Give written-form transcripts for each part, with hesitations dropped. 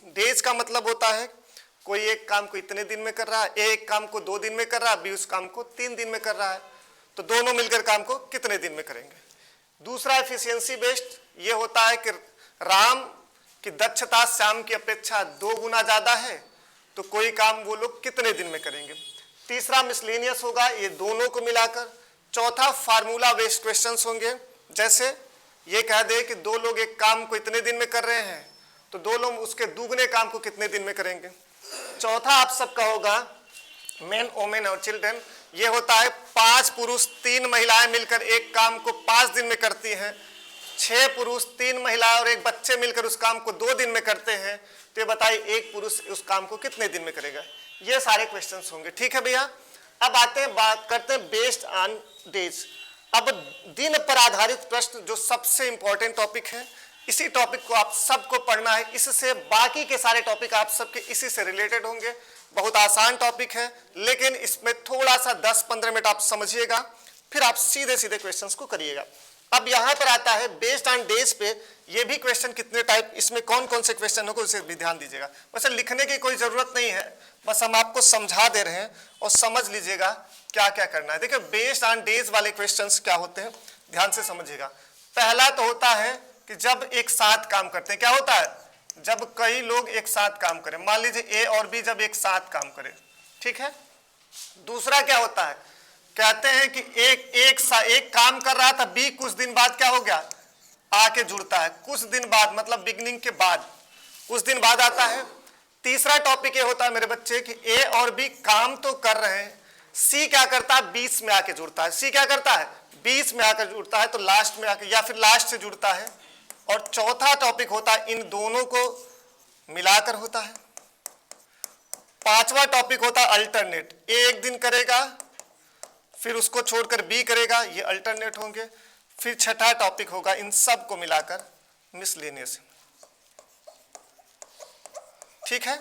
Days का मतलब होता है कोई एक काम को इतने दिन में कर रहा है, एक काम को 2 दिन में कर रहा है, बी उस काम को 3 दिन में कर रहा है, तो दोनों मिलकर काम को कितने दिन में करेंगे। दूसरा एफिशिएंसी बेस्ड, ये होता है कि राम की दक्षता श्याम की अपेक्षा 2 गुना ज्यादा है, तो कोई काम वो लोग कितने दिन में करेंगे। तीसरा मिसलेनियस होगा, ये दोनों को मिलाकर। चौथा फार्मूला बेस्ड क्वेश्चंस होंगे, जैसे ये कह दे कि 2 लोग एक काम को इतने दिन में कर रहे हैं, तो 2 लोग उसके दुगने काम को कितने दिन में करेंगे। चौथा आप सबका होगा मेन वोमेन और चिल्ड्रन, ये होता है 5 पुरुष 3 महिलाएं मिलकर एक काम को 5 दिन में करती हैं, 6 पुरुष 3 महिलाएं और एक बच्चे मिलकर उस काम को 2 दिन में करते हैं, तो ये बताइए एक पुरुष उस काम को कितने दिन में करेगा। ये सारे क्वेश्चंस होंगे, ठीक है भैया। अब आते हैं, बात करते हैं बेस्ड ऑन डेज। अब दिन पर आधारित प्रश्न जो सबसे इंपॉर्टेंट टॉपिक है, इसी टॉपिक को आप सबको पढ़ना है, इससे बाकी के सारे टॉपिक आप सबके इसी से रिलेटेड होंगे। बहुत आसान टॉपिक है, लेकिन इसमें थोड़ा सा 10-15 मिनट आप समझिएगा, फिर आप सीधे सीधे क्वेश्चंस को करिएगा। अब यहाँ पर आता है बेस्ड ऑन डेज पे, ये भी क्वेश्चन कितने टाइप, इसमें कौन कौन से क्वेश्चन होगा उसे भी ध्यान दीजिएगा। वैसे लिखने की कोई जरूरत नहीं है, बस हम आपको समझा दे रहे हैं और समझ लीजिएगा क्या क्या करना है। देखिए बेस्ड ऑन डेज वाले क्वेश्चंस क्या होते हैं, ध्यान से समझिएगा। पहला तो होता है कि जब एक साथ काम करते हैं, क्या होता है, जब कई लोग एक साथ काम करें, मान लीजिए ए और बी जब एक साथ काम करें, ठीक है। दूसरा क्या होता है, कहते हैं कि एक काम कर रहा था, बी कुछ दिन बाद क्या हो गया, आके जुड़ता है, कुछ दिन बाद मतलब बिगनिंग के बाद, कुछ दिन बाद आता है। तीसरा टॉपिक ये होता है मेरे बच्चे कि ए और बी काम तो कर रहे हैं, सी क्या करता है, बीच में आके जुड़ता है। सी क्या करता है, बीच में आकर जुड़ता है, तो लास्ट में आके या फिर लास्ट से जुड़ता है। और चौथा टॉपिक होता है इन दोनों को मिलाकर होता है। पांचवा टॉपिक होता है अल्टरनेट, ए एक दिन करेगा फिर उसको छोड़कर बी करेगा, ये अल्टरनेट होंगे। फिर छठा टॉपिक होगा इन सब को मिलाकर मिसलेनियस, ठीक है।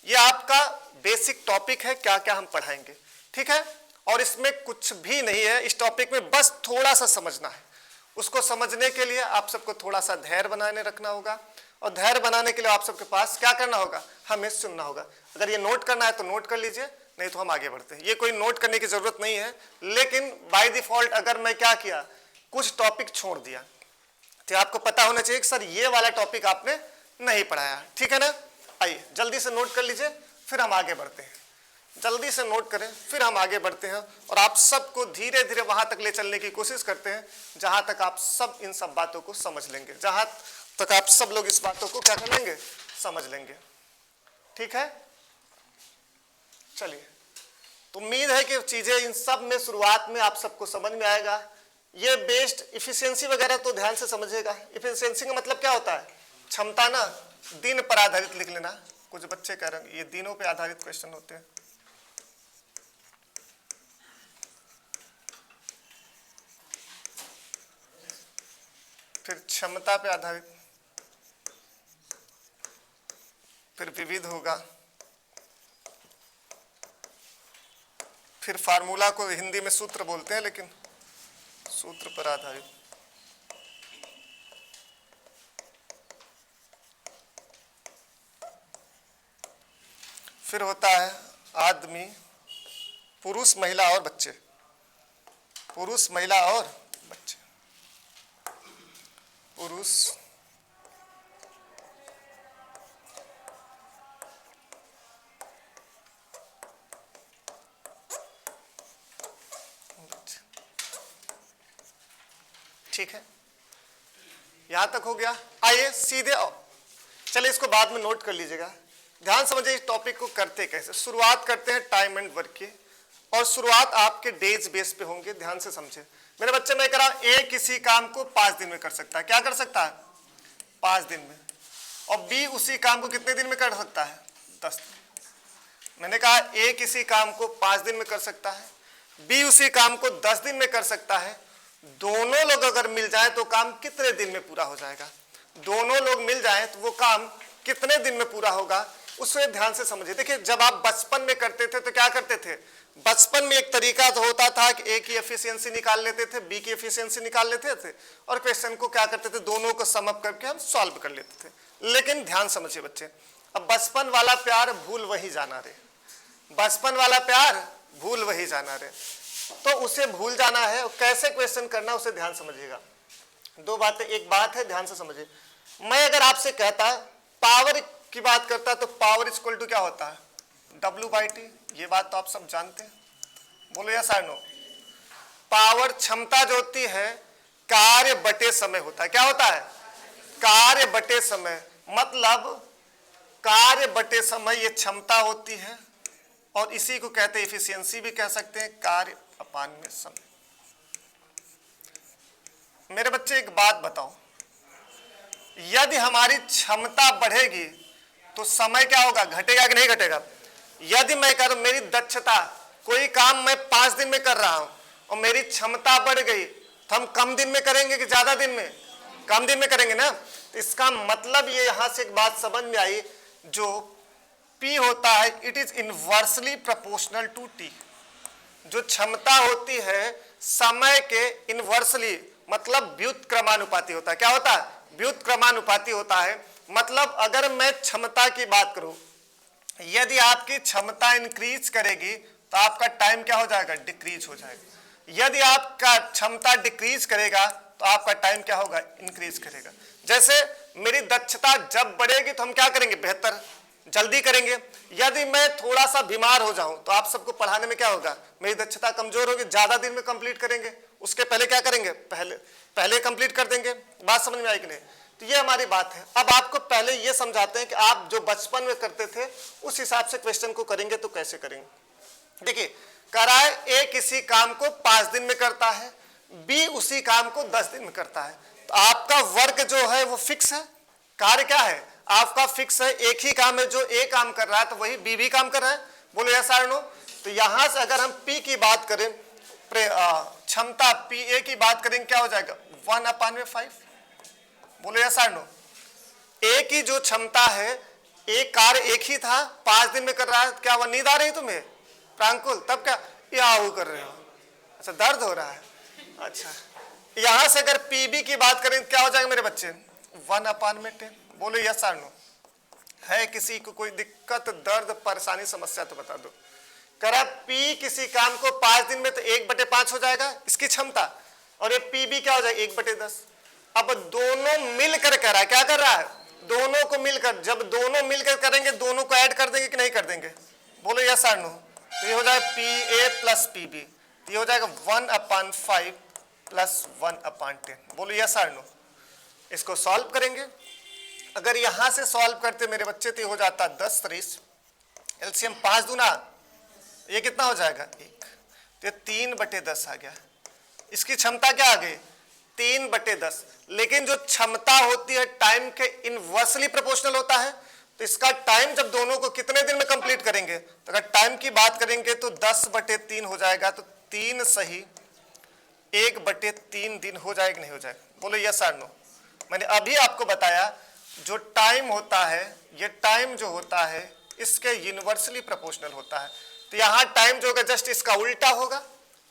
ये आपका बेसिक टॉपिक है, क्या क्या हम पढ़ाएंगे, ठीक है। और इसमें कुछ भी नहीं है इस टॉपिक में, बस थोड़ा सा समझना है। उसको समझने के लिए आप सबको थोड़ा सा धैर्य बनाने रखना होगा, और धैर्य बनाने के लिए आप सबके पास क्या करना होगा, हमें सुनना होगा। अगर ये नोट करना है तो नोट कर लीजिए, नहीं तो हम आगे बढ़ते हैं। ये कोई नोट करने की जरूरत नहीं है, लेकिन बाय डिफॉल्ट अगर मैं क्या किया, कुछ टॉपिक छोड़ दिया, तो आपको पता होना चाहिए कि सर ये वाला टॉपिक आपने नहीं पढ़ाया, ठीक है ना। आइए जल्दी से नोट कर लीजिए, फिर हम आगे बढ़ते हैं। जल्दी से नोट करें, फिर हम आगे बढ़ते हैं और आप सबको धीरे धीरे वहां तक ले चलने की कोशिश करते हैं जहां तक आप सब इन सब बातों को समझ लेंगे, जहां तक आप सब लोग इस बातों को क्या कर लेंगे, समझ लेंगे, ठीक है। चलिए, तो उम्मीद है कि चीजें इन सब में शुरुआत में आप सबको समझ में आएगा। ये बेस्ड इफिशियंसी वगैरह तो ध्यान से समझिएगा। इफिशियंसी का मतलब क्या होता है, क्षमता ना, दिन पर आधारित लिख लेना। कुछ बच्चे कह रहे हैं ये दिनों पे आधारित क्वेश्चन होते हैं, फिर क्षमता पे आधारित, फिर विविध होगा, फिर फार्मूला को हिंदी में सूत्र बोलते हैं, लेकिन सूत्र पर आधारित, फिर होता है आदमी, पुरुष महिला और बच्चे, पुरुष महिला और बच्चे, पुरुष ठीक है, यहां तक हो गया। आइए सीधे चलिए इसको बाद में नोट कर लीजिएगा। ध्यान समझिए इस टॉपिक को करते कैसे। शुरुआत करते हैं टाइम एंड वर्क की, और शुरुआत आपके डेज बेस पे होंगे। ध्यान से समझे मेरे बच्चे, मैं कह रहा हूं ए किसी काम को 5 दिन में कर सकता है, क्या कर सकता है, 5 दिन में। और बी उसी काम को कितने दिन में कर सकता है, 10 दिन। मैंने कहा ए किसी काम को 5 दिन में कर सकता है, बी उसी काम को 10 दिन में कर सकता है। दोनों लोग अगर मिल जाए तो काम कितने दिन में पूरा हो जाएगा, दोनों लोग मिल जाए तो वो काम कितने दिन में पूरा होगा, उसे ध्यान से समझिए। देखिए जब आप बचपन में करते थे तो क्या करते थे, बचपन में एक तरीका तो होता था कि ए की एफिशिएंसी निकाल लेते थे, बी की एफिशिएंसी निकाल लेते थे, और क्वेश्चन को क्या करते थे, दोनों को सम अप करके हम सॉल्व कर लेते थे। लेकिन ध्यान समझिए बच्चे, अब बचपन वाला प्यार भूल वही जाना रे, बचपन वाला प्यार भूल वही जाना रे, तो उसे भूल जाना है। और कैसे क्वेश्चन करना उसे ध्यान समझिएगा। दो बातें, एक बात है ध्यान से समझिए। मैं अगर आपसे कहता पावर की बात करता तो पावर इक्वल टू क्या होता है, W/T। ये बात तो आप सब जानते हैं, बोलो यस और नो। पावर क्षमता जो होती है कार्य बटे समय होता है। क्या होता है, कार्य बटे समय, मतलब कार्य बटे समय ये क्षमता होती है, और इसी को कहते हैं एफिशिएंसी भी कह सकते हैं, कार्य अपान में समय। मेरे बच्चे एक बात बताओ, यदि हमारी क्षमता बढ़ेगी तो समय क्या होगा, घटेगा कि नहीं घटेगा। यदि मैं कर मेरी दक्षता, कोई काम मैं 5 दिन में कर रहा हूं और मेरी क्षमता बढ़ गई तो हम कम दिन में करेंगे कि ज्यादा दिन में, कम दिन में करेंगे ना। तो इसका मतलब ये यहां से एक बात समझ में आई, जो P होता है it is inversely proportional to T। जो क्षमता होती है समय के इनवर्सली, मतलब व्युत्क्रमानुपाती होता है। क्या होता है, व्युत्क्रमानुपाती होता है। मतलब अगर मैं क्षमता की बात करूं, यदि आपकी क्षमता इंक्रीज करेगी तो आपका टाइम क्या हो जाएगा, डिक्रीज हो जाएगा। यदि आपका क्षमता डिक्रीज करेगा तो आपका टाइम क्या होगा, इंक्रीज करेगा। जैसे मेरी दक्षता जब बढ़ेगी तो हम क्या करेंगे, बेहतर जल्दी करेंगे। यदि मैं थोड़ा सा बीमार हो जाऊं तो आप सबको पढ़ाने में क्या होगा, मेरी दक्षता कमजोर होगी, ज्यादा दिन में कंप्लीट करेंगे, उसके पहले क्या करेंगे, पहले कंप्लीट कर देंगे। बात समझ में आई कि नहीं। तो ये हमारी बात है। अब आपको पहले ये समझाते हैं कि आप जो बचपन में करते थे उस हिसाब से क्वेश्चन को करेंगे तो कैसे करेंगे। देखिए, कराए ए किसी काम को 5 दिन में करता है, बी उसी काम को 10 दिन में करता है। तो आपका वर्क जो है वो फिक्स है, कार्य क्या है आपका फिक्स है। एक ही काम है, जो ए काम कर रहा है तो वही बी भी काम कर रहा है, बोलो यस और नो। तो यहां से अगर हम पी की बात करें, क्षमता पी ए की बात करेंगे, क्या हो जाएगा 1/5, बोलो यस और नो। ए की जो क्षमता है, एक कार्य एक ही था, 5 दिन में कर रहा है। क्या वह नींद आ रही तुम्हें प्रांकुल, तब क्या याहू कर रहे हो, अच्छा दर्द हो रहा है, अच्छा। यहां से अगर पीबी की बात करें क्या हो जाएगा मेरे बच्चे, 1/10, बोलो यस और नो। है किसी को कोई दिक्कत, दर्द, परेशानी, समस्या तो बता दो। करा पी किसी काम को 5 दिन में तो 1/5 हो जाएगा इसकी क्षमता, और ये पीबी क्या हो जाएगा 1/10। अब दोनों मिलकर कर रहा है, क्या कर रहा है, दोनों को मिलकर, जब दोनों मिलकर करेंगे दोनों को ऐड कर देंगे कि नहीं कर देंगे, बोलो यस और नो। तो ये हो जाएगा P A plus P B, ये हो जाएगा 1/5 प्लस 1/10, बोलो यस और नो। इसको सॉल्व करेंगे, अगर यहां से सॉल्व करते मेरे बच्चे तो हो जाता 10 30, एलसीएम 5 दूना, ये कितना हो जाएगा 1, तो 3/10 आ गया। इसकी क्षमता क्या आ गई 3/10। लेकिन जो क्षमता होती है टाइम के इनवर्सली प्रोपोर्शनल होता है, तो इसका टाइम जब दोनों को कितने दिन में कंप्लीट करेंगे, तो अगर टाइम की बात करेंगे तो 10/3 हो जाएगा। तो 3 सही 1/3 दिन हो जाएगा नहीं हो जाएगा, बोलो यस और नो। मैंने अभी आपको बताया जो टाइम होता है, ये टाइम जो होता है इसके यूनिवर्सली प्रोपोर्शनल होता है। तो यहाँ टाइम जो होगा जस्ट इसका उल्टा होगा,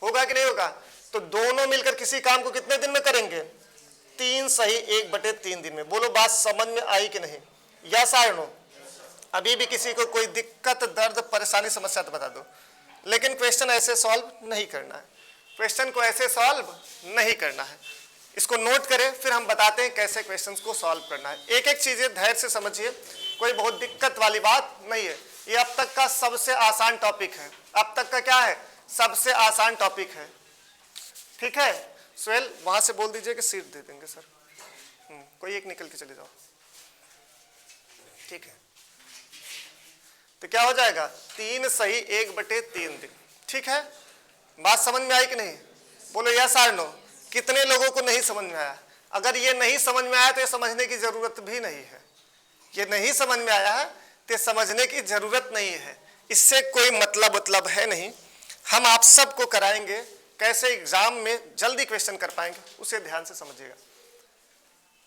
होगा कि नहीं होगा। तो दोनों मिलकर किसी काम को कितने दिन में करेंगे, 3 सही 1/3 दिन में। बोलो बात समझ में आई कि नहीं, यस और नो। अभी भी किसी को कोई दिक्कत, दर्द, परेशानी, समस्या तो बता दो। लेकिन क्वेश्चन ऐसे सॉल्व नहीं करना है, क्वेश्चन को ऐसे सॉल्व नहीं करना है। इसको नोट करें, फिर हम बताते हैं कैसे क्वेश्चंस को सॉल्व करना है। एक एक चीजें धैर्य से समझिए, कोई बहुत दिक्कत वाली बात नहीं है। ये अब तक का सबसे आसान टॉपिक है, अब तक का क्या है, सबसे आसान टॉपिक है, ठीक है। सोहेल वहां से बोल दीजिए कि सीट दे देंगे सर, कोई एक निकल के चले जाओ, ठीक है। तो क्या हो जाएगा 3 सही 1/3 दिन, ठीक है। बात समझ में आई कि नहीं, बोलो यस और नो। कितने लोगों को नहीं समझ में आया, अगर ये नहीं समझ में आया तो ये समझने की जरूरत भी नहीं है, ये नहीं समझ में आया है तो समझने की जरूरत नहीं है, इससे कोई मतलब है नहीं। हम आप सबको कराएंगे कैसे एग्जाम में जल्दी क्वेश्चन कर पाएंगे, उसे ध्यान से समझिएगा।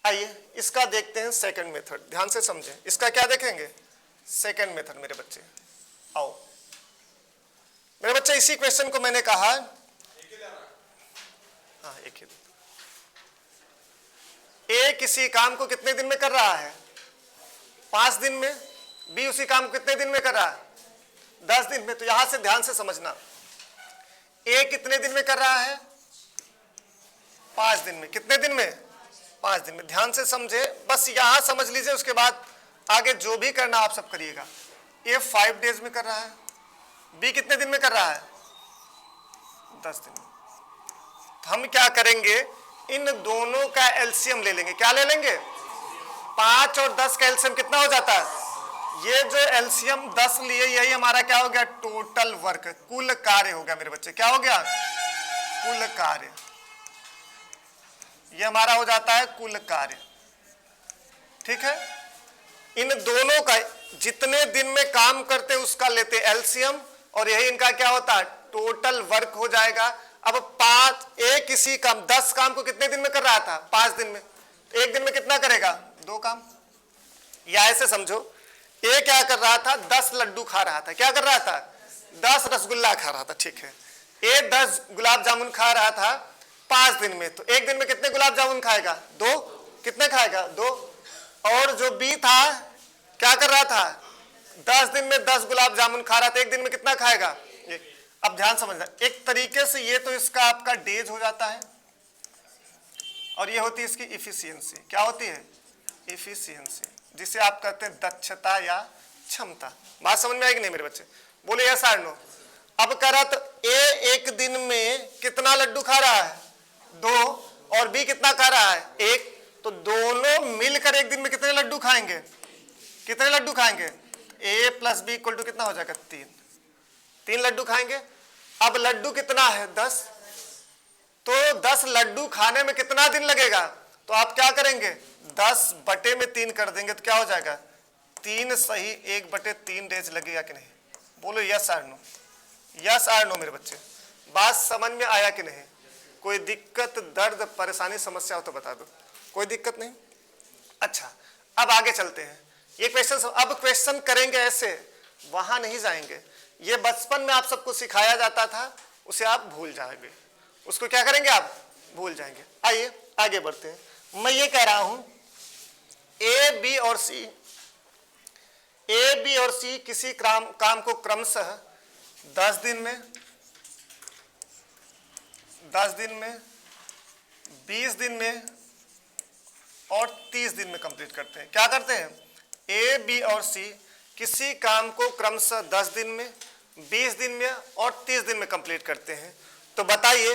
आइए इसका देखते हैं सेकंड मेथड, ध्यान से समझें। इसका क्या देखेंगे, सेकंड मेथड। मेरे बच्चे आओ, मेरे बच्चे इसी क्वेश्चन को मैंने कहा, हाँ एक ही। ए किसी काम को कितने दिन में कर रहा है, 5 दिन में। बी उसी काम को कितने दिन में कर रहा है? 10 दिन में। तो यहां से ध्यान से समझना, ए कितने दिन में कर रहा है? 5 दिन में। कितने दिन में? 5 दिन में। ध्यान से समझे, बस यहां समझ लीजिए, उसके बाद आगे जो भी करना आप सब करिएगा। ए 5 डेज में कर रहा है, बी कितने दिन में कर रहा है? 10 दिन में। तो हम क्या करेंगे, इन दोनों का एलसीएम ले लेंगे। क्या ले लेंगे? 5 और 10 का एलसीएम कितना हो जाता है? ये जो एलसीएम 10 लिए, यही हमारा क्या हो गया? टोटल वर्क, कुल कार्य हो गया मेरे बच्चे। क्या हो गया? कुल कार्य। ये हमारा हो जाता है कुल कार्य। ठीक है, इन दोनों का जितने दिन में काम करते उसका लेते एलसीएम, और यही इनका क्या होता है? टोटल वर्क हो जाएगा। अब 5 एक इसी काम 10 काम को कितने दिन में कर रहा था? 5 दिन में। तो एक दिन में कितना करेगा? 2 काम। या ऐसे समझो, ए क्या कर रहा था? 10 लड्डू खा रहा था। क्या कर रहा था? 10 रसगुल्ला खा रहा था। ठीक है, ए 10 गुलाब जामुन खा रहा था 5 दिन में। तो एक दिन में कितने गुलाब जामुन खाएगा? 2। कितने खाएगा? 2। और जो बी था क्या कर रहा था? 10 दिन में 10 गुलाब जामुन खा रहा था, एक दिन में कितना खाएगा? 1। अब ध्यान समझना, एक तरीके से ये तो इसका आपका डेज हो जाता है, और ये होती है इसकी इफिशियंसी। क्या होती है? इफिशियंसी, जिसे आप कहते हैं दक्षता या क्षमता। बात समझ में आएगी नहीं मेरे बच्चे? बोले यस और नो। अब करा तो ए एक दिन में कितना लड्डू खा रहा है? 2। और बी कितना खा रहा है? 1। तो दोनों मिलकर एक दिन में कितने लड्डू खाएंगे? कितने लड्डू खाएंगे? ए प्लस बी इक्वल टू कितना हो जाएगा? 3 लड्डू खाएंगे। अब लड्डू कितना है? 10। तो 10 लड्डू खाने में कितना दिन लगेगा? तो आप क्या करेंगे? 10/3 कर देंगे, तो क्या हो जाएगा? 3 सही 1/3 डेज लगेगा कि नहीं? बोलो यस और नो। यस और नो मेरे बच्चे, बात समझ में आया कि नहीं? कोई दिक्कत, दर्द, परेशानी, समस्या हो तो बता दो। कोई दिक्कत नहीं? अच्छा, अब आगे चलते हैं। ये क्वेश्चन अब क्वेश्चन करेंगे ऐसे, वहां नहीं जाएंगे। ये बचपन में आप सबको सिखाया जाता था, उसे आप भूल जाएंगे। उसको क्या करेंगे? आप भूल जाएंगे। आइए आगे बढ़ते हैं। मैं ये कह रहा हूं, ए बी और सी किसी काम को क्रमशः 10 दिन में, 20 दिन में और 30 दिन में कंप्लीट करते हैं। क्या करते हैं? ए बी और सी किसी काम को क्रमशः 10 दिन में, 20 दिन में और 30 दिन में कंप्लीट करते हैं। तो बताइए,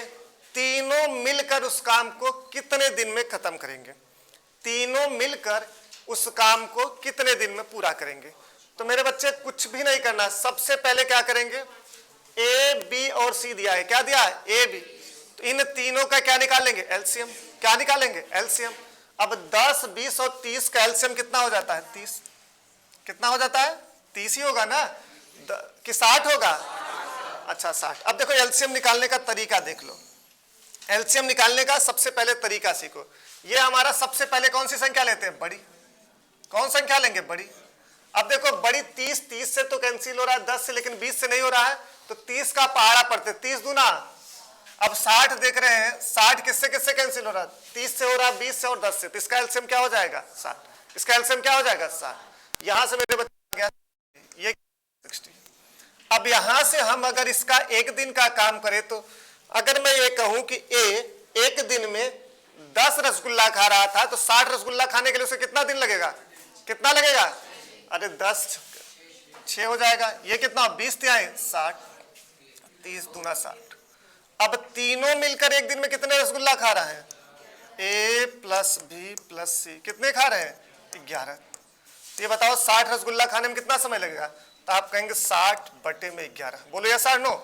तीनों मिलकर उस काम को कितने दिन में खत्म करेंगे? तीनों मिलकर उस काम को कितने दिन में पूरा करेंगे? तो मेरे बच्चे कुछ भी नहीं करना, सबसे पहले क्या करेंगे? ए बी और सी दिया है। क्या दिया है? A B. तो इन तीनों का क्या निकालेंगे? एलसीएम। क्या निकालेंगे? एलसीएम। अब 10, 20 और 30 का एलसीएम कितना हो जाता है? 30। कितना हो जाता है? 30 ही होगा ना कि 60 होगा? अच्छा 60। अब देखो एलसीएम निकालने का तरीका देख लो। एलसीएम निकालने का सबसे पहले तरीका सीखो। ये हमारा सबसे पहले कौन सी संख्या लेते हैं? बड़ी। कौन संख्या लेंगे? बड़ी। अब देखो बड़ी 30 से तो कैंसिल हो रहा है 10 से, लेकिन 20 से नहीं हो रहा है, तो 30 का पहाड़ा पड़ते 30 दूना। अब 60 देख रहे हैं, 60 किससे किससे कैंसिल हो रहा है? 30 से हो रहा है, 20 से और 10 से। तो इसका एलसीएम क्या हो जाएगा? 60। इसका एलसीएम क्या हो जाएगा? 60। यहां से मेरे बच्चे गया ये 60। अब यहां से हम अगर इसका एक दिन का काम करें, तो अगर मैं ये कहूं कि ए एक दिन में 10 रसगुल्ला खा रहा था, तो 60 रसगुल्ला खाने के लिए उसे कितना दिन लगेगा? कितना लगेगा? अरे 10 6 हो जाएगा। ये कितना? 20 तिहाई 60, 30 दूना 60। अब तीनों मिलकर एक दिन में कितने रसगुल्ला खा रहा है? ए प्लस बी प्लस सी कितने खा रहे हैं? 11। तो ये बताओ 60 रसगुल्ला खाने में कितना समय लगेगा? तो आप कहेंगे 60/11। बोलो यस और नो।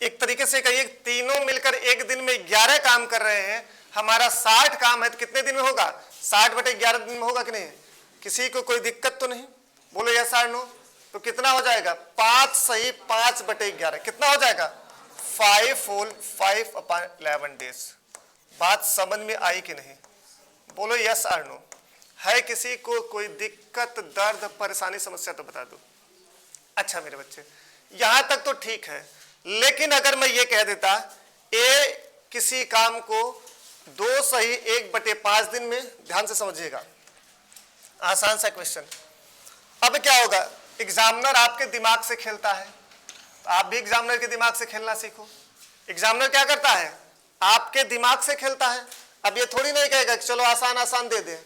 एक तरीके से कहिए, तीनों मिलकर एक दिन में 11 काम कर रहे हैं, हमारा 60 काम है, तो कितने दिन में होगा? 60/11 दिन में होगा कि नहीं? किसी को कोई दिक्कत तो नहीं? बोलो यस और नो। तो कितना हो जाएगा? 5 सही 5/11 कितना हो जाएगा? 5 होल 5/11 डेज। बात समझ में आई कि नहीं? बोलो यस और नो। है किसी को कोई दिक्कत, दर्द, परेशानी, समस्या तो बता दो। अच्छा मेरे बच्चे, यहां तक तो ठीक है, लेकिन अगर मैं ये कह देता ए किसी काम को 2 सही 1/5 दिन में, ध्यान से समझिएगा, आसान सा क्वेश्चन। अब क्या होगा, एग्जामिनर आपके दिमाग से खेलता है, तो आप भी एग्जामिनर के दिमाग से खेलना सीखो। एग्जामिनर क्या करता है, आपके दिमाग से खेलता है। अब ये थोड़ी नहीं कहेगा कि चलो आसान आसान दे दे,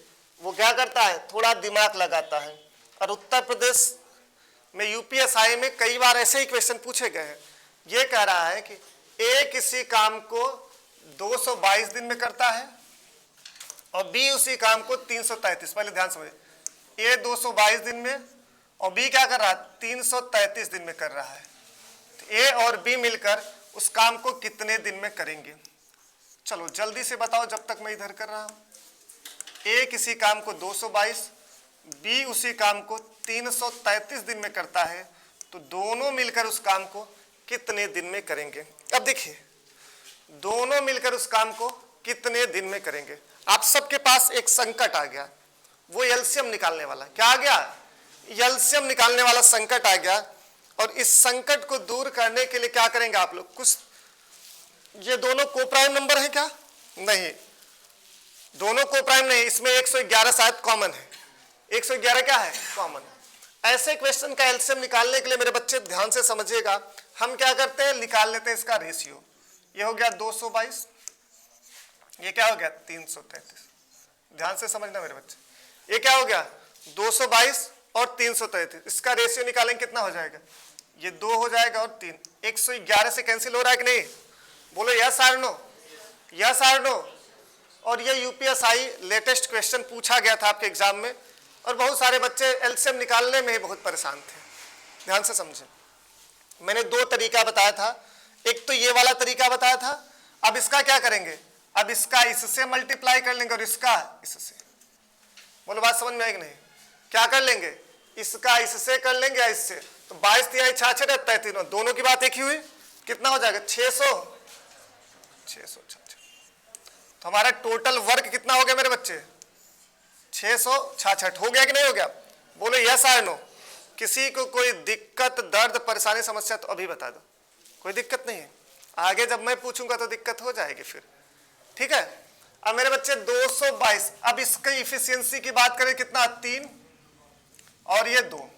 वो क्या करता है, थोड़ा दिमाग लगाता है। और उत्तर प्रदेश में यूपीएसआई में कई बार ऐसे ही क्वेश्चन पूछे गए हैं। ये कह रहा है कि ए किसी काम को 222 दिन में करता है और बी उसी काम को 333, पहले ध्यान समझिए, ए 222 दिन में और बी क्या कर रहा है, 333 दिन में कर रहा है। तो ए और बी मिलकर उस काम को कितने दिन में करेंगे? चलो जल्दी से बताओ, जब तक मैं इधर कर रहा हूं। ए किसी काम को 222, बी उसी काम को 333 दिन में करता है, तो दोनों मिलकर उस काम को कितने दिन में करेंगे? अब देखिए, दोनों मिलकर उस काम को कितने दिन में करेंगे। आप सबके पास एक संकट आ गया, वो एलसीएम निकालने वाला। क्या आ गया? एलसीएम निकालने वाला संकट आ गया। और इस संकट को दूर करने के लिए क्या करेंगे आप लोग, कुछ ये दोनों कोप्राइम नंबर है क्या? नहीं, दोनों कोप्राइम नहीं, इसमें 111 शायद कॉमन है। 111 क्या है? कॉमन है। ऐसे क्वेश्चन का एलसीएम निकालने के लिए मेरे बच्चे ध्यान से समझिएगा, हम क्या करते हैं, निकाल लेते हैं इसका रेशियो। ये हो गया 222, ये क्या हो गया 333। ध्यान से समझना मेरे बच्चे, ये क्या हो गया 222 और 333, इसका रेशियो निकालेंगे कितना हो जाएगा, ये 2 हो जाएगा और 3, 111 से कैंसिल हो रहा है कि नहीं? बोलो यस और नो, यस और नो। और ये यूपीएसआई लेटेस्ट क्वेश्चन पूछा गया था आपके एग्जाम में, और बहुत सारे बच्चे एलसीएम निकालने में ही बहुत परेशान थे। ध्यान से समझें, मैंने 2 तरीका बताया था, एक तो ये वाला तरीका बताया था। अब इसका क्या करेंगे, अब इसका इससे मल्टीप्लाई कर लेंगे और इसका इससे। बोलो बात समझ में आएगी नहीं? क्या कर लेंगे, इसका इससे कर लेंगे या इससे, तो 22 तिहाई 66 33, दोनों की बात एक ही हुई, कितना हो जाएगा 600। तो हमारा टोटल वर्क कितना हो गया मेरे बच्चे, 666 हो गया कि नहीं हो गया? बोलो यस और नो। किसी को कोई दिक्कत, दर्द, परेशानी, समस्या तो अभी बता दो। कोई दिक्कत नहीं है, आगे जब मैं पूछूंगा तो दिक्कत हो जाएगी फिर, ठीक है? अब मेरे बच्चे 222, अब इसकी इफिशियंसी की बात करें कितना, 3 और ये 2।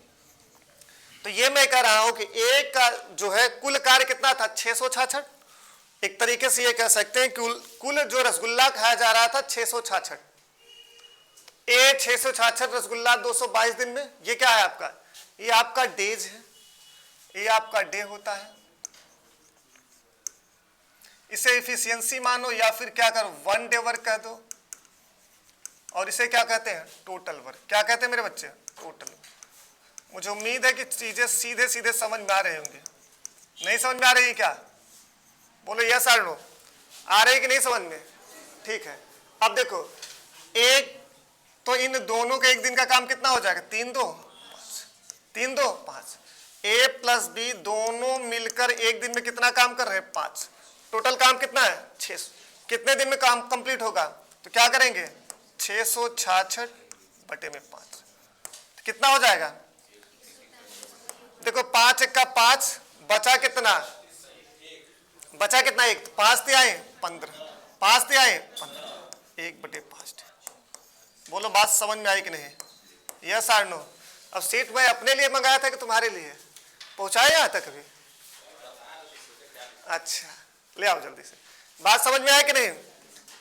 तो ये मैं कह रहा हूं कि एक का जो है कुल कार्य कितना था, 666। एक तरीके से ये कह सकते हैं कुल जो रसगुल्ला खाया जा रहा था 666, ए 666 रसगुल्ला 222 दिन में, ये क्या है आपका, ये आपका डेज है, ये आपका डे होता है। इसे इफिशियंसी मानो या फिर क्या करो, 1 डे वर्क कह दो, और इसे क्या कहते हैं, टोटल वर्क। क्या कहते हैं मेरे बच्चे, टोटल। मुझे उम्मीद है कि चीजें सीधे सीधे समझ में आ रहे होंगे। नहीं समझ में आ रही क्या? बोलो यस और नो। आ रही कि नहीं समझ में? ठीक है। अब देखो, एक तो इन दोनों के एक दिन का काम कितना हो जाएगा, 3 2 5, 3 2 5। ए प्लस बी दोनों मिलकर एक दिन में कितना काम कर रहे हैं, 5। टोटल काम कितना है, 600। कितने दिन में काम कंप्लीट होगा, तो क्या करेंगे, 666 बटे में 5, तो कितना हो जाएगा? देखो 5 1 का 5, बचा कितना, बचा कितना, 1, 5 तिहाई 15, 5 तिहाई 15, 1 बटे 5। बोलो बात समझ में आई कि नहीं? यस और नो। अब सीट मैं अपने लिए मंगाया था कि तुम्हारे लिए? पहुंचाया यहाँ तक अभी? अच्छा, ले आओ जल्दी से। बात समझ में आया कि नहीं?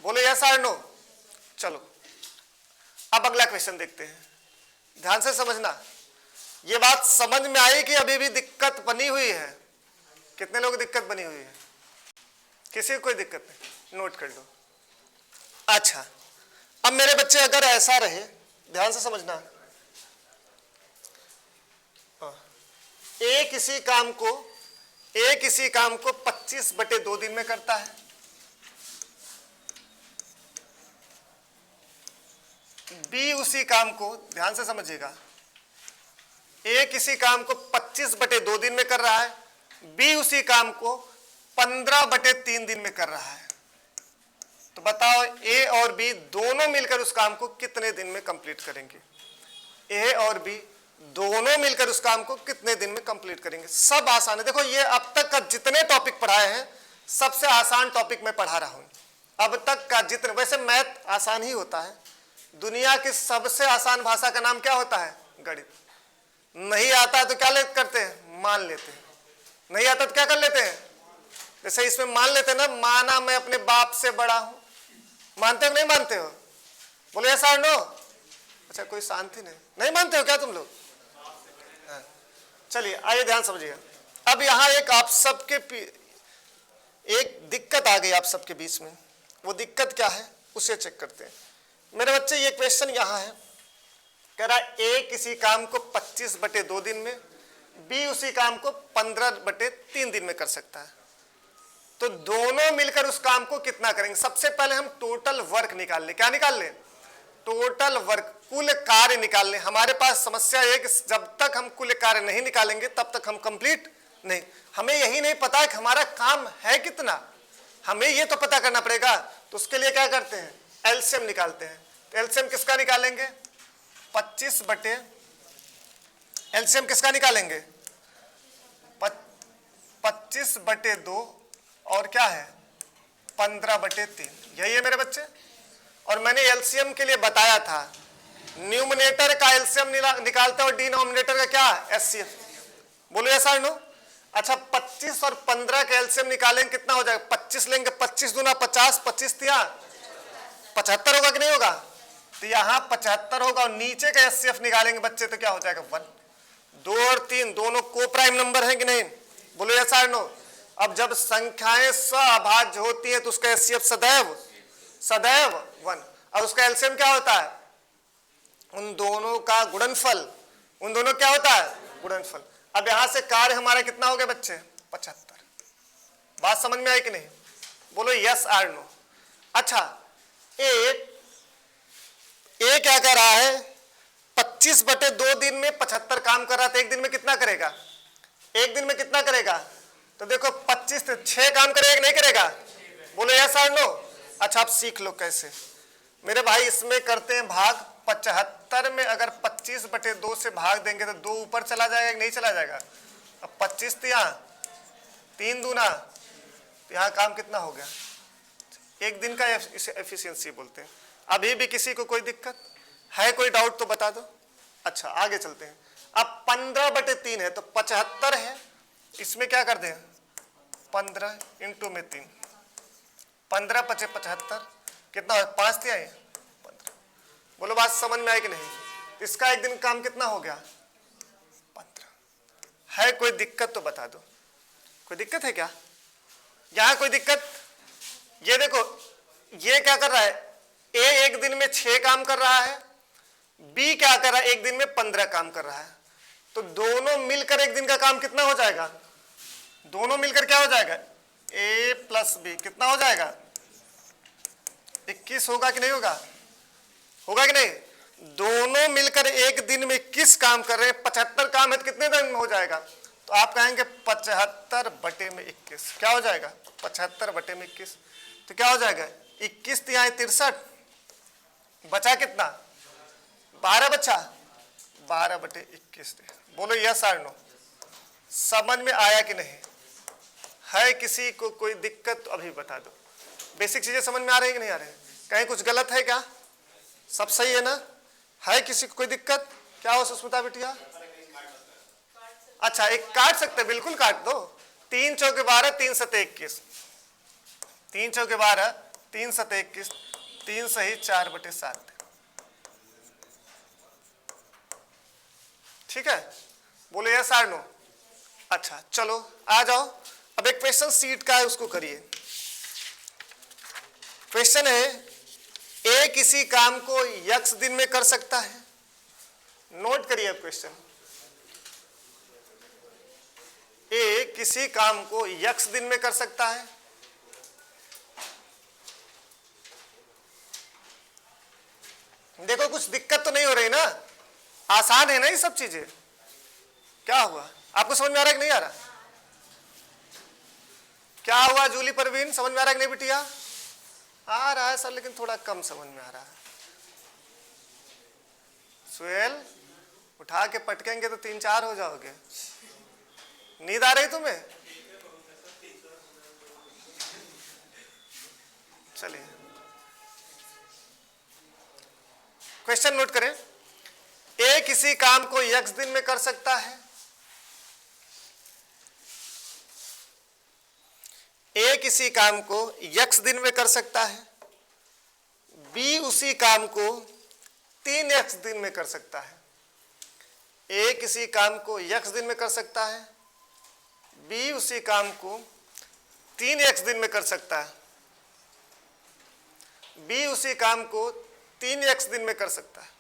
बोलो यस और नो। चलो अब अगला क्वेश्चन देखते हैं, ध्यान से समझना। ये बात समझ में आई कि अभी भी दिक्कत बनी हुई है? कितने लोग दिक्कत बनी हुई है? किसी को कोई दिक्कत नहीं, नोट कर लो। अच्छा, अब मेरे बच्चे अगर ऐसा रहे, ध्यान से समझना, ए किसी काम को 25 बटे 2 दिन में करता है, बी उसी काम को, ध्यान से समझिएगा, ए किसी काम को 25 बटे 2 दिन में कर रहा है, बी उसी काम को 15 बटे 3 दिन में कर रहा है। तो बताओ ए और बी दोनों मिलकर उस काम को कितने दिन में कंप्लीट करेंगे? ए और बी दोनों मिलकर उस काम को कितने दिन में कंप्लीट करेंगे? सब आसान है। देखो ये अब तक का जितने टॉपिक पढ़ाए हैं सबसे आसान टॉपिक मैं पढ़ा रहा हूं अब तक का जितने। वैसे मैथ आसान ही होता है, दुनिया की सबसे आसान भाषा का नाम क्या होता है? गणित। आता है तो क्या करते हैं, मान लेते हैं, नहीं आता तो क्या कर लेते हैं, जैसे इसमें मान लेते हैं ना, माना मैं अपने बाप से बड़ा हूं, मानते हो नहीं मानते हो, बोलो यस और नो। अच्छा कोई शांति नहीं मानते हो क्या तुम लोग? चलिए आइए ध्यान समझिए। अब यहां एक आप सबके एक दिक्कत आ गई आप सबके बीच में, वो दिक्कत क्या है उसे चेक करते हैं। मेरे बच्चे ये क्वेश्चन यहां है, कह रहा ए किसी काम को 25/2 दिन में, बी उसी काम को 15/3 दिन में कर सकता है, तो दोनों मिलकर उस काम को कितना करेंगे? सबसे पहले हम टोटल वर्क निकाल लें। क्या निकाल लें? टोटल वर्क, कुल कार्य निकाल लें। हमारे पास समस्या है कि जब तक हम कुल कार्य नहीं निकालेंगे तब तक हम कंप्लीट नहीं, हमें यही नहीं पता है कि हमारा काम है कितना, हमें ये तो पता करना पड़ेगा। तो उसके लिए क्या करते हैं, एलसीएम निकालते हैं। तो एलसीएम किसका निकालेंगे? 25 बटे, एलसीएम किसका निकालेंगे? 25/2 और क्या है 15/3, यही है मेरे बच्चे। और मैंने एलसीएम के लिए बताया था, न्यूमरेटर का एलसीएम निकालते हैं और डिनोमिनेटर का क्या, एचसीएफ। बोलो यस और नो। अच्छा 25 और 15 का एलसीएम निकालेंगे कितना हो जाएगा? 25 लेंगे, 25 दूना 50, 25 तिया 75 होगा कि नहीं होगा? तो यहाँ 75 होगा और नीचे का एचसीएफ निकालेंगे बच्चे तो क्या हो जाएगा 1। 2 और 3 दोनों को प्राइम नंबर है कि नहीं? बोलो यस और नो। अब जब संख्याएं सअभाज्य होती है तो उसका एचसीएफ सदैव 1, और उसका एलसीएम क्या होता है? उन दोनों का गुणनफल, उन दोनों क्या होता है? गुणनफल। अब यहां से कार्य हमारा कितना हो गया बच्चे? 75। बात समझ में आई कि नहीं? बोलो यस और नो। अच्छा ए क्या कर रहा है? 25/2 दिन में 75 काम कर रहा था, एक दिन में कितना करेगा? एक दिन में कितना करेगा? तो देखो 25 से 6 काम करेगा नहीं करेगा? बोलो यस और नो। अच्छा आप सीख लो कैसे मेरे भाई, इसमें करते हैं भाग। 75 में अगर 25/2 से भाग देंगे तो 2 ऊपर चला जाएगा कि नहीं चला जाएगा? अब 25 तो यहाँ 3 दूना, तो यहाँ काम कितना हो गया? एक दिन का, इसे एफिशिएंसी बोलते हैं। अभी भी किसी को कोई दिक्कत है, कोई डाउट तो बता दो। अच्छा आगे चलते हैं। अब 15/3 है तो 75 है, इसमें क्या कर दें 15 इंटू में 3, 15 × 5 = 75, कितना है 5 दिया है 15। बोलो बात समझ में आई कि नहीं? इसका एक दिन काम कितना हो गया 15। है कोई दिक्कत तो बता दो, कोई दिक्कत है क्या? यहां कोई दिक्कत? ये देखो ये क्या कर रहा है, ए एक दिन में 6 काम कर रहा है, बी क्या कर रहा है एक दिन में 15 काम कर रहा है, तो दोनों मिलकर एक दिन का काम कितना हो जाएगा? दोनों मिलकर क्या हो जाएगा? ए प्लस बी कितना हो जाएगा? 21 होगा कि नहीं होगा? होगा कि नहीं? दोनों मिलकर एक दिन में 21 काम कर रहे हैं, 75 काम है तो कितने दिन में हो जाएगा? तो आप कहेंगे 75/21 क्या हो जाएगा? 75/21 तो क्या हो जाएगा? 21 यहाँ 63, बचा कितना 12 बचा, 12/21। बोलो यस और नो। समझ में आया कि नहीं? है किसी को कोई दिक्कत तो अभी बता दो। बेसिक चीजें समझ में आ रही है कि नहीं आ रही है? कहीं कुछ गलत है क्या? सब सही है ना? है किसी को कोई दिक्कत? क्या हो सुष्मिता बिटिया? अच्छा एक काट सकते, बिल्कुल काट दो। 3 × 4 = 12, 3 × 7 = 21, 3 × 4 = 12, 3 × 7 = 21, 3 सही 4/7। ठीक है? बोलो यस और नो। अच्छा चलो आ जाओ, अब एक क्वेश्चन सीट का है उसको करिए। क्वेश्चन है ए किसी काम को x दिन में कर सकता है। नोट करिए अब क्वेश्चन, ए किसी काम को x दिन में कर सकता है। देखो कुछ दिक्कत तो नहीं हो रही ना, आसान है ना ये सब चीजें। क्या हुआ आपको समझ में आ रहा है कि नहीं आ रहा? क्या हुआ जूली परवीन, समझ में आ रहा है कि नहीं बिटिया? आ रहा है सर लेकिन थोड़ा कम समझ में आ रहा है। सुहेल उठा के पटकेंगे तो 3-4 हो जाओगे। नींद आ रही तुम्हें? चलिए क्वेश्चन नोट करें। ए किसी काम को x दिन में कर सकता है, ए किसी काम को x दिन में कर सकता है, बी उसी काम को 3x दिन में कर सकता है। ए किसी काम को x दिन में कर सकता है, बी उसी काम को 3x दिन में कर सकता है, बी उसी काम को 3x दिन में कर सकता है।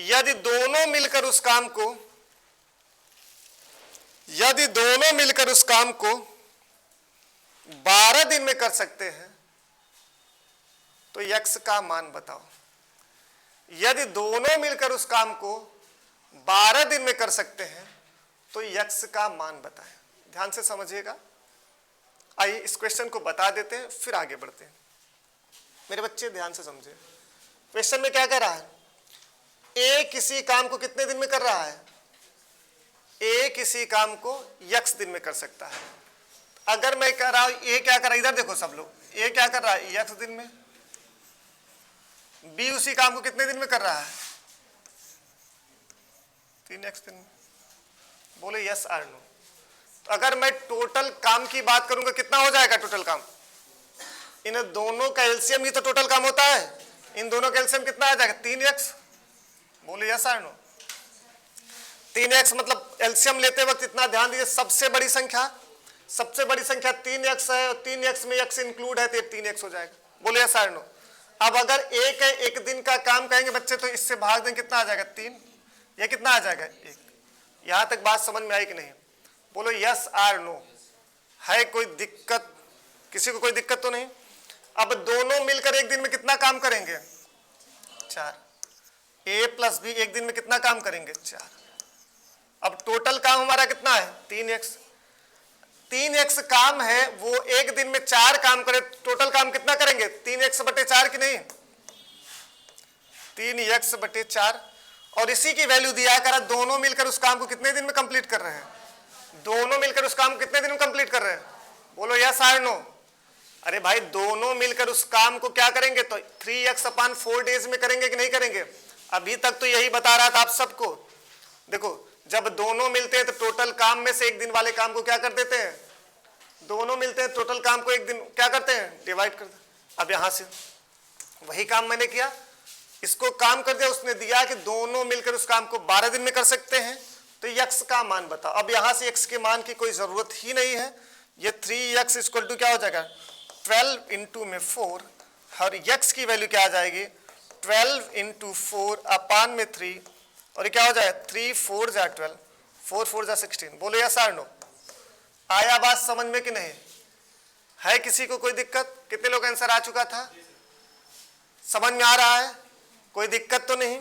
यदि दोनों मिलकर उस काम को 12 दिन में कर सकते हैं तो x का मान बताओ। यदि दोनों मिलकर उस काम को 12 दिन में कर सकते हैं तो x का मान बताएं। ध्यान से समझिएगा। आइए इस क्वेश्चन को बता देते हैं, फिर आगे बढ़ते हैं। मेरे बच्चे ध्यान से समझे। क्वेश्चन में क्या कह रहा है? ए किसी काम को कितने दिन में कर रहा है? ए किसी काम को x दिन में कर सकता है। अगर मैं कह रहा हूं ए क्या कर रहा है, इधर देखो सब लोग, ए क्या कर रहा है? x दिन में। बी उसी काम को कितने दिन में कर रहा है? 3x दिन में। बोले यस और नो। तो अगर मैं टोटल काम की बात करूंगा कितना हो जाएगा टोटल काम? इन दोनों का एलसीएम ही तो टोटल काम होता है। इन दोनों का एलसीएम कितना आ जाएगा? 3x। बोले यस और नो। 3x मतलब एलसीएम लेते वक्त इतना ध्यान दीजिए, सबसे बड़ी संख्या 3x है और 3x में x इंक्लूड है तो 3x हो जाएगा। बोले यस और नो। अब अगर एक दिन का काम कहेंगे बच्चे तो इससे भाग दें, कितना आ जाएगा? 3। ये कितना आ जाएगा? 1। यहां तक बात समझ में आई कि नहीं? बोलो यस और नो। है कोई दिक्कत? किसी को कोई दिक्कत तो नहीं? अब दोनों मिलकर एक दिन में कितना काम करेंगे? 4। a प्लस बी एक दिन में कितना काम करेंगे? 4। अब टोटल काम हमारा कितना है? 3x। 3x काम है, वो एक दिन में 4 काम करे, टोटल काम कितना करेंगे? 3x/4 की नहीं? 3x/4। और इसी की वैल्यू दिया करा, दोनों मिलकर उस काम को कितने दिन में कंप्लीट कर रहे हैं? दोनों मिलकर उस काम को कितने दिन में कंप्लीट कर रहे हैं? बोलो यस और नो। अरे भाई दोनों मिलकर उस काम को क्या करेंगे? तो 3x/4 डेज में करेंगे कि नहीं करेंगे? अभी तक तो यही बता रहा था आप सबको। देखो जब दोनों मिलते हैं तो टोटल काम में से एक दिन वाले काम को क्या कर देते हैं? दोनों मिलते हैं टोटल काम को एक दिन क्या करते हैं? डिवाइड कर देते। अब यहां से वही काम मैंने किया, इसको काम कर दिया, उसने दिया कि दोनों मिलकर उस काम को 12 दिन में कर सकते हैं, तो x का मान बताओ। अब यहां से x के मान की कोई जरूरत ही नहीं है। ये 3x इक्वल टू क्या हो जाएगा? 12 इंटू में 4, और x की वैल्यू क्या आ जाएगी? 12 इंटू 4 अपान में 3, और ये क्या हो जाएगा? 3 4 जा 12, 4 4 जा 16। बोलो यस और नो। आया बात समझ में कि नहीं? है किसी को कोई दिक्कत? कितने लोग आंसर आ चुका था? समझ में आ रहा है? कोई दिक्कत तो नहीं?